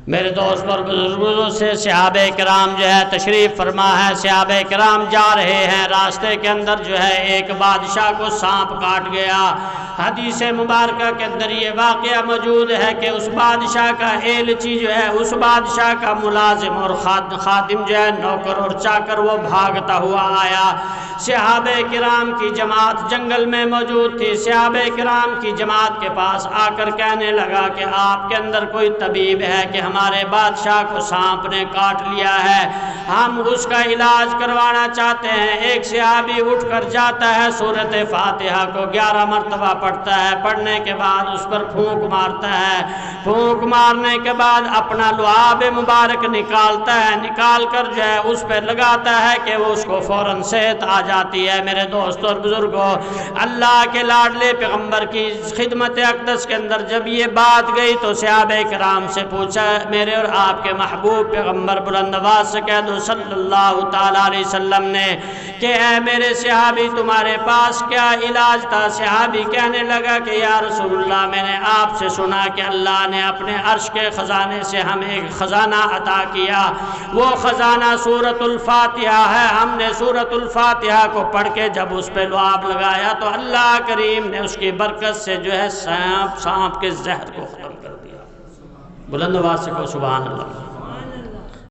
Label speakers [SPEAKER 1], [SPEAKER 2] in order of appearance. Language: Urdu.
[SPEAKER 1] میرے دوست اور بزرگوں سے صحابہ کرام جو ہے تشریف فرما ہے، صحابہ کرام جا رہے ہیں، راستے کے اندر جو ہے ایک بادشاہ کو سانپ کاٹ گیا۔ حدیث مبارکہ کے اندر یہ واقعہ موجود ہے کہ اس بادشاہ کا ایلچی جو ہے، اس بادشاہ کا ملازم اور خادم جو ہے، نوکر اور چاکر، وہ بھاگتا ہوا آیا۔ صحابہ کرام کی جماعت جنگل میں موجود تھی۔ صحابہ کرام کی جماعت کے پاس آ کر کہنے لگا کہ آپ کے اندر کوئی طبیب ہے کہ ہمارے بادشاہ کو سانپ نے کاٹ لیا ہے، ہم اس کا علاج کروانا چاہتے ہیں۔ ایک صحابی اٹھ کر جاتا ہے، سورۃ فاتحہ کو 11 مرتبہ پڑھتا ہے، پڑھنے کے بعد اس پر پھونک مارتا ہے، پھونک مارنے کے بعد اپنا لعاب مبارک نکالتا ہے، نکال کر جو ہے اس پہ لگاتا ہے کہ وہ اس کو فوراً صحت آ جاتی ہے۔ میرے دوستوں اور بزرگوں، اللہ کے لاڈلے پیغمبر کی خدمت اقدس کے اندر جب یہ بات گئی تو صحابہ کرام سے پوچھا، میرے اور آپ کے محبوب پیغمبر بلند آواز سے کہہ دو صلی اللہ تعالیٰ علیہ وسلم نے کہ اے میرے صحابی تمہارے پاس کیا علاج تھا؟ صحابی کہنے لگا کہ یا رسول اللہ، میں نے آپ سے سنا کہ اللہ نے اپنے عرش کے خزانے سے ہمیں ایک خزانہ عطا کیا، وہ خزانہ سورۃ الفاتحہ ہے۔ ہم نے سورۃ الفاتحہ کو پڑھ کے جب اس پہ لعاب لگایا تو اللہ کریم نے اس کی برکت سے جو ہے سانپ کے زہر کو ختم کر دیا۔ بلند آواز سے کہو سبحان اللہ۔